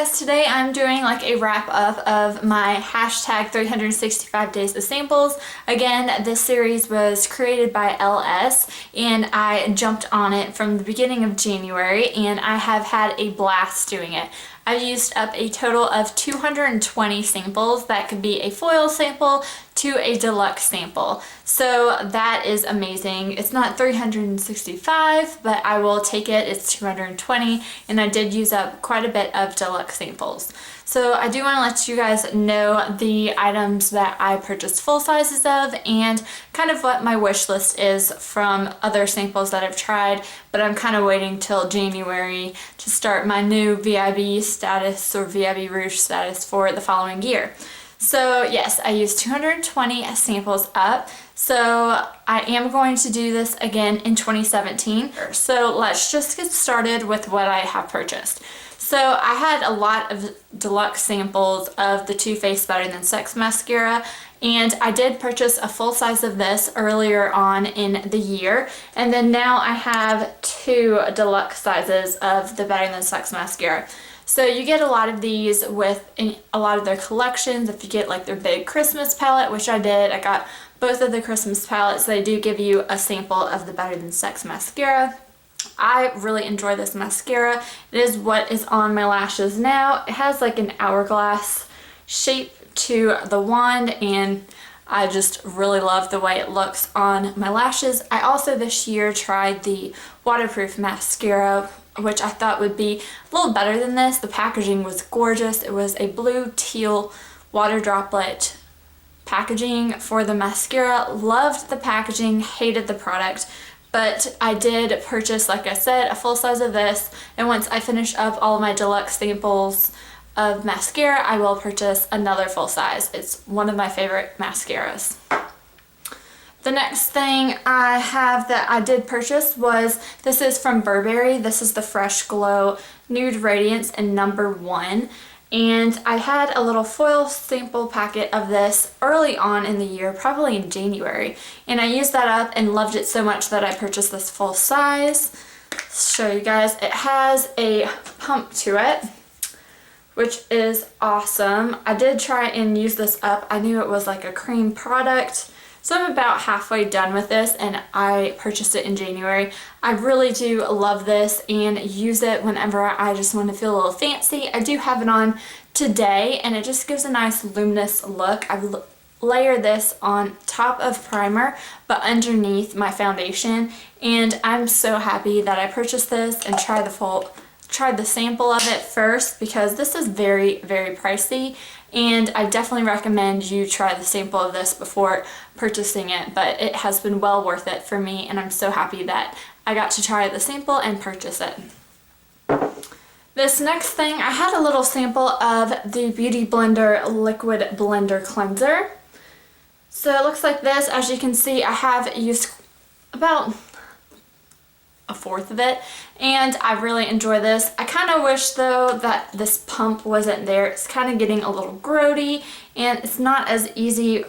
guys, today I'm doing like a wrap up of my hashtag 365 days of samples. Again, this series was created by Elle S and I jumped on it from the beginning of January and I have had a blast doing it. I've used up a total of 220 samples. That could be a foil sample to a deluxe sample. So that is amazing. It's not 365, but I will take it. It's 220 and I did use up quite a bit of deluxe samples. So I do want to let you guys know the items that I purchased full sizes of and kind of what my wish list is from other samples that I've tried, but I'm kind of waiting till January to start my new VIB status or VIB Rouge status for the following year. So yes, I used 220 samples up. So I am going to do this again in 2017. So let's just get started with what I have purchased. So I had a lot of deluxe samples of the Too Faced Better Than Sex mascara, and I did purchase a full size of this earlier on in the year, and then now I have two deluxe sizes of the Better Than Sex mascara. So you get a lot of these with a lot of their collections. If you get like their big Christmas palette, which I did, I got both of the Christmas palettes. They do give you a sample of the Better Than Sex mascara. I really enjoy this mascara. It is what is on my lashes now. It has like an hourglass shape to the wand and I just really love the way it looks on my lashes. I also this year tried the waterproof mascara, which I thought would be a little better than this. The packaging was gorgeous. It was a blue teal water droplet packaging for the mascara. Loved the packaging, hated the product. But I did purchase, like I said, a full size of this, and once I finish up all of my deluxe samples of mascara, I will purchase another full size. It's one of my favorite mascaras. The next thing I have that I did purchase was, this is from Burberry. This is the Fresh Glow Nude Radiance in number 1. And I had a little foil sample packet of this early on in the year, probably in January. And I used that up and loved it so much that I purchased this full size. Let's show you guys. It has a pump to it, which is awesome. I did try and use this up. I knew it was like a cream product. So I'm about halfway done with this and I purchased it in January. I really do love this and use it whenever I just want to feel a little fancy. I do have it on today and it just gives a nice luminous look. I've layered this on top of primer but underneath my foundation, and I'm so happy that I purchased this and tried the sample of it first because this is very, very pricey. And I definitely recommend you try the sample of this before purchasing it, but it has been well worth it for me and I'm so happy that I got to try the sample and purchase it. This next thing, I had a little sample of the BeautyBlender Liquid Blender Cleanser. So it looks like this. As you can see, I have used about a fourth of it and I really enjoy this. I kind of wish though that this pump wasn't there. It's kind of getting a little grody and it's not as easy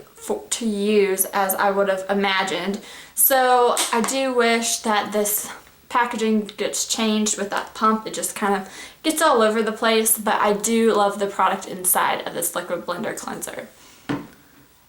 to use as I would have imagined. So I do wish that this packaging gets changed with that pump. It just kind of gets all over the place, but I do love the product inside of this liquid blender cleanser.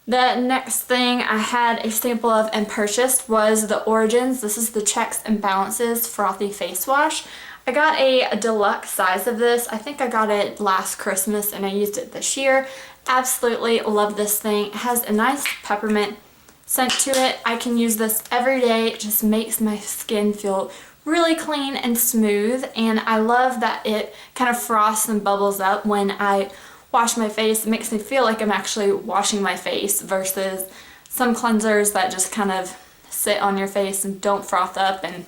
The next thing I had a sample of and purchased was the Origins. This is the Checks and Balances Frothy Face Wash. I got a deluxe size of this. I think I got it last Christmas and I used it this year. Absolutely love this thing. It has a nice peppermint scent to it. I can use this every day. It just makes my skin feel really clean and smooth, and I love that it kind of frosts and bubbles up when I wash my face. It makes me feel like I'm actually washing my face versus some cleansers that just kind of sit on your face and don't froth up, and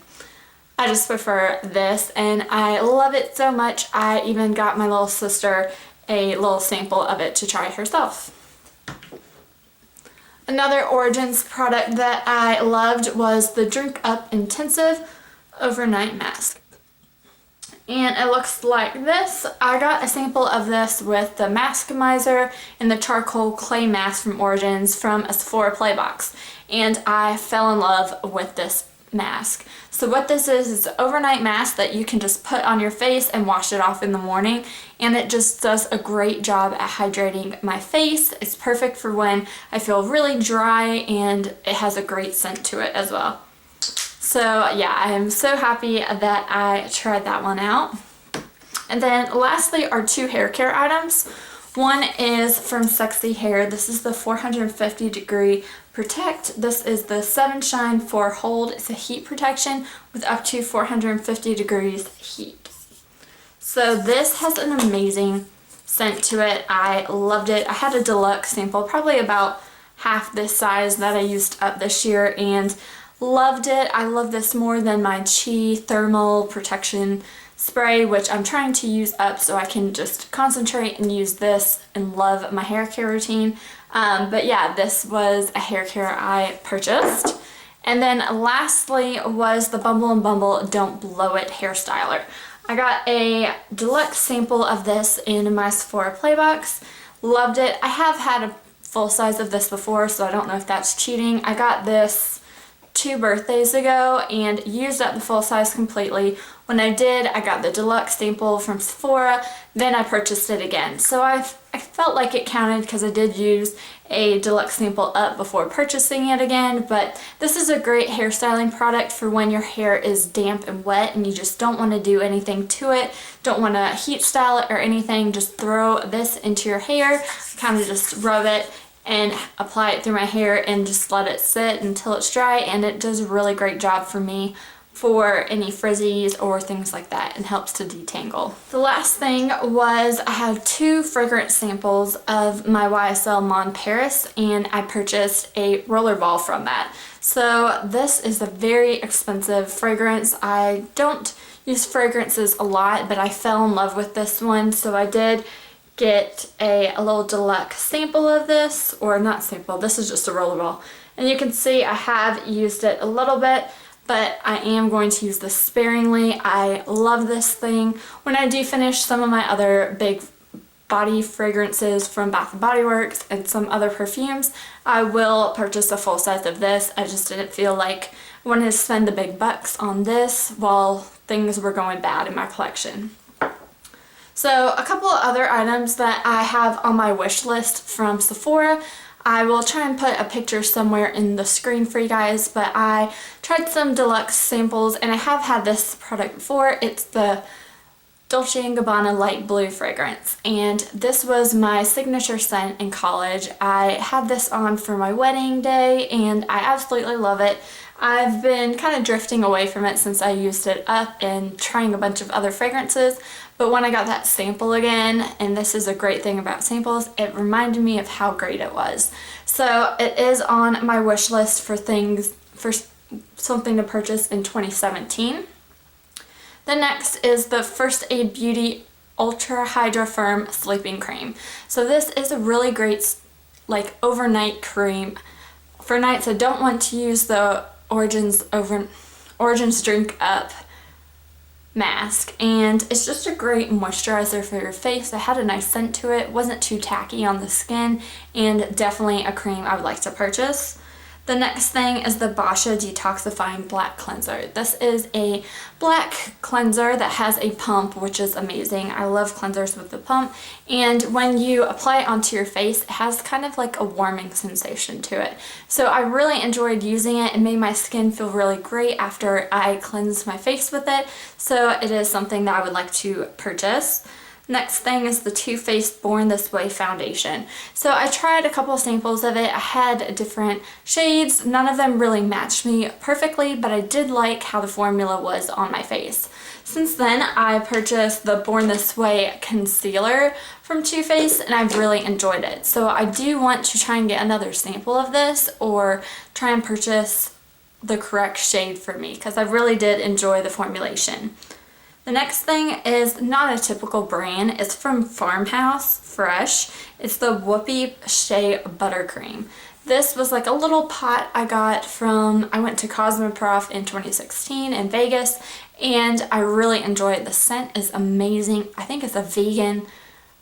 I just prefer this and I love it so much. I even got my little sister a little sample of it to try herself. Another Origins product that I loved was the Drink Up Intensive Overnight Mask. And it looks like this. I got a sample of this with the Maskimizer and the Charcoal Clay Mask from Origins from a Sephora Playbox. And I fell in love with this mask. So what this is an overnight mask that you can just put on your face and wash it off in the morning, and it just does a great job at hydrating my face. It's perfect for when I feel really dry, and it has a great scent to it as well. So yeah, I am so happy that I tried that one out. And then lastly are two hair care items. One is from Sexy Hair. This is the 450 degree Protect. This is the 7 Shine 4 Hold. It's a heat protection with up to 450 degrees heat. So this has an amazing scent to it. I loved it. I had a deluxe sample, probably about half this size that I used up this year, and loved it. I love this more than my Chi Thermal Protection Spray, which I'm trying to use up so I can just concentrate and use this and love my hair care routine. But yeah, this was a hair care I purchased. And then lastly was the Bumble and Bumble Don't Blow It Hairstyler. I got a deluxe sample of this in my Sephora Playbox. Loved it. I have had a full size of this before, so I don't know if that's cheating. I got this 2 birthdays ago and used up the full size completely. When I did, I got the deluxe sample from Sephora, then I purchased it again. So I felt like it counted because I did use a deluxe sample up before purchasing it again, but this is a great hairstyling product for when your hair is damp and wet and you just don't want to do anything to it, don't want to heat style it or anything. Just throw this into your hair, kind of just rub it and apply it through my hair and just let it sit until it's dry, and it does a really great job for me for any frizzies or things like that, and helps to detangle. The last thing was I had 2 fragrance samples of my YSL Mon Paris, and I purchased a roller ball from that. So this is a very expensive fragrance. I don't use fragrances a lot, but I fell in love with this one, so I did get a little deluxe sample of this, or not sample, this is just a roller ball. And you can see I have used it a little bit, but I am going to use this sparingly. I love this thing. When I do finish some of my other big body fragrances from Bath & Body Works and some other perfumes, I will purchase a full size of this. I just didn't feel like I wanted to spend the big bucks on this while things were going bad in my collection. So a couple of other items that I have on my wish list from Sephora. I will try and put a picture somewhere in the screen for you guys, but I tried some deluxe samples and I have had this product before. It's the Dolce & Gabbana Light Blue fragrance, and this was my signature scent in college. I had this on for my wedding day and I absolutely love it. I've been kind of drifting away from it since I used it up and trying a bunch of other fragrances, but when I got that sample again, and this is a great thing about samples, it reminded me of how great it was. So it is on my wish list for something to purchase in 2017. The next is the First Aid Beauty Ultra Hydra Firm Sleeping Cream. So this is a really great overnight cream for nights I don't want to use the Origins Drink Up mask, and it's just a great moisturizer for your face. It had a nice scent to it, wasn't too tacky on the skin, and definitely a cream I would like to purchase. The next thing is the Boscia Detoxifying Black Cleanser. This is a black cleanser that has a pump, which is amazing. I love cleansers with the pump, and when you apply it onto your face, it has kind of like a warming sensation to it. So I really enjoyed using it. It made my skin feel really great after I cleansed my face with it, so it is something that I would like to purchase. Next thing is the Too Faced Born This Way foundation. So I tried a couple samples of it. I had different shades. None of them really matched me perfectly, but I did like how the formula was on my face. Since then, I purchased the Born This Way concealer from Too Faced, and I've really enjoyed it. So I do want to try and get another sample of this, or try and purchase the correct shade for me, because I really did enjoy the formulation. The next thing is not a typical brand. It's from Farmhouse Fresh. It's the Whoopie Shea Buttercream. This was like a little pot I got from, I went to Cosmoprof in 2016 in Vegas, and I really enjoyed it. The scent is amazing. I think it's a vegan,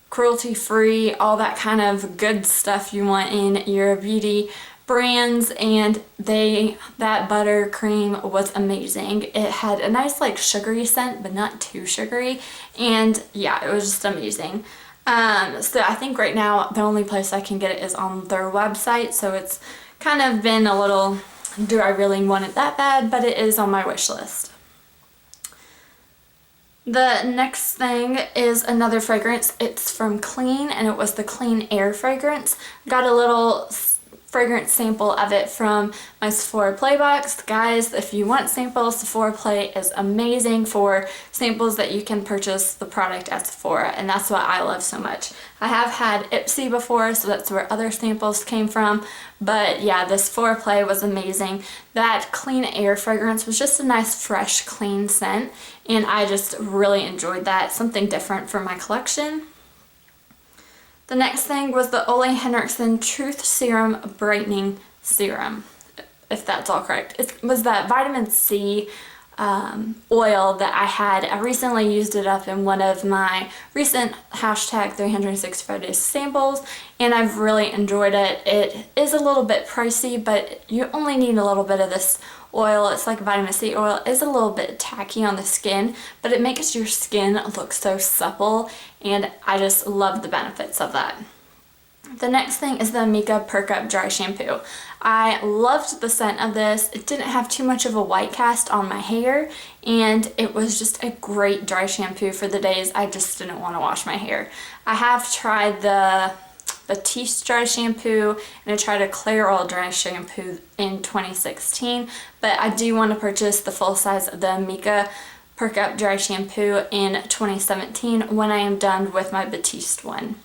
cruelty-free, all that kind of good stuff you want in your beauty brands, and that buttercream was amazing. It had a nice like sugary scent, but not too sugary, and yeah, it was just amazing. So I think right now the only place I can get it is on their website, so it's kind of been a little, do I really want it that bad? But it is on my wish list. The next thing is another fragrance. It's from Clean, and it was the Clean Air fragrance. Got a little fragrance sample of it from my Sephora Play box. Guys, if you want samples, Sephora Play is amazing for samples that you can purchase the product at Sephora, and that's what I love so much. I have had Ipsy before, so that's where other samples came from, but yeah, this Sephora Play was amazing. That Clean Air fragrance was just a nice, fresh, clean scent, and I just really enjoyed that. Something different for my collection. The next thing was the Ole Henriksen Truth Serum Brightening Serum, if that's all correct. It was that vitamin C oil that I had. I recently used it up in one of my recent hashtag 365 days samples, and I've really enjoyed it. It is a little bit pricey, but you only need a little bit of this oil. It's like vitamin C oil. It's a little bit tacky on the skin, but it makes your skin look so supple, and I just love the benefits of that. The next thing is the Amika Perk Up Dry Shampoo. I loved the scent of this. It didn't have too much of a white cast on my hair, and it was just a great dry shampoo for the days I just didn't want to wash my hair. I have tried the Batiste dry shampoo, and I tried a Clear Oil dry shampoo in 2016, but I do want to purchase the full size of the Amika Perk Up Dry Shampoo in 2017 when I am done with my Batiste one.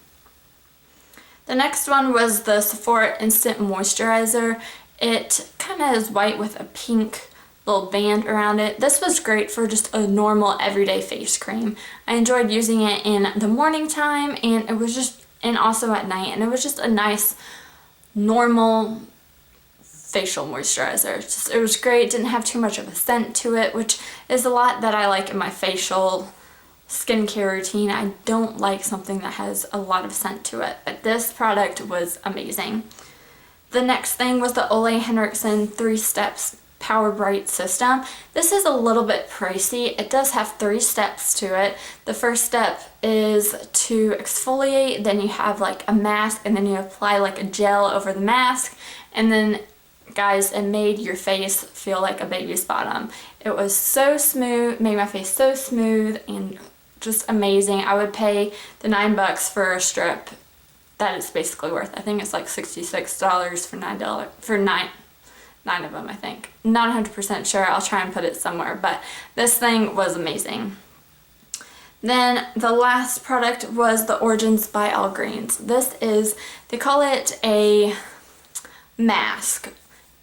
The next one was the Sephora Instant Moisturizer. It kind of is white with a pink little band around it. This was great for just a normal everyday face cream. I enjoyed using it in the morning time, and also at night, and it was just a nice normal facial moisturizer. It was great. It didn't have too much of a scent to it, which is a lot that I like in my facial skincare routine. I don't like something that has a lot of scent to it, but this product was amazing. The next thing was the Ole Henriksen 3 Steps Power Bright System. This is a little bit pricey. It does have 3 steps to it. The first step is to exfoliate, then you have like a mask, and then you apply like a gel over the mask, and then guys, it made your face feel like a baby's bottom. It was so smooth, made my face so smooth and just amazing. I would pay the $9 for a strip that it's basically worth. I think it's like $66 for $9 for nine of them, I think. Not 100% sure. I'll try and put it somewhere, but this thing was amazing. Then the last product was the Origins by All Greens. This is, they call it a mask,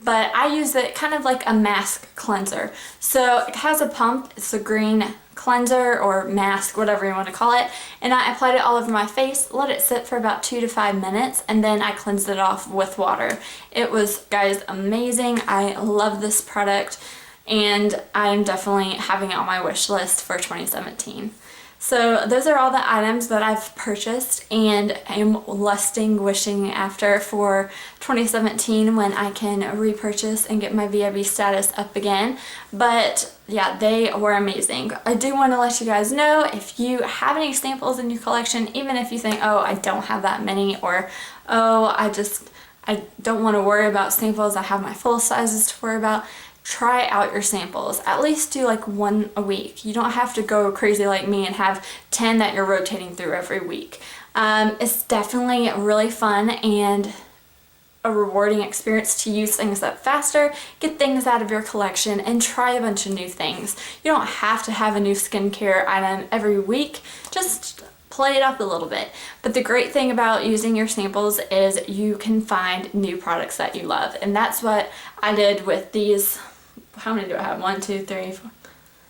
but I use it kind of like a mask cleanser. So it has a pump. It's a green cleanser or mask, whatever you want to call it, and I applied it all over my face, let it sit for about 2 to 5 minutes, and then I cleansed it off with water. It was, guys, amazing. I love this product, and I'm definitely having it on my wish list for 2017. So those are all the items that I've purchased and am wishing after for 2017 when I can repurchase and get my VIB status up again. But yeah, they were amazing. I do want to let you guys know, if you have any samples in your collection, even if you think, oh, I don't have that many, or oh, I don't want to worry about samples, I have my full sizes to worry about, try out your samples. At least do like 1 a week. You don't have to go crazy like me and have 10 that you're rotating through every week. It's definitely really fun and a rewarding experience to use things up faster, get things out of your collection, and try a bunch of new things. You don't have to have a new skincare item every week. Just play it up a little bit. But the great thing about using your samples is you can find new products that you love. And that's what I did with these. How many do I have? 1, 2, 3, 4,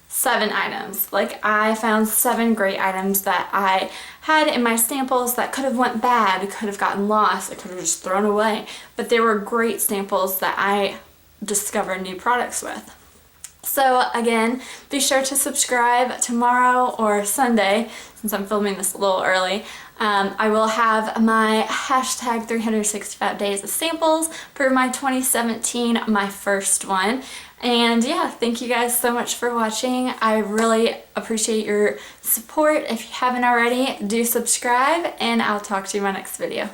7 items. Like, I found 7 great items that I had in my samples that could have went bad, could have gotten lost, I could have just thrown away. But they were great samples that I discovered new products with. So again, be sure to subscribe tomorrow or Sunday, since I'm filming this a little early. I will have my hashtag 365 days of samples for my 2017, my first one. And yeah, thank you guys so much for watching. I really appreciate your support. If you haven't already, do subscribe, and I'll talk to you in my next video.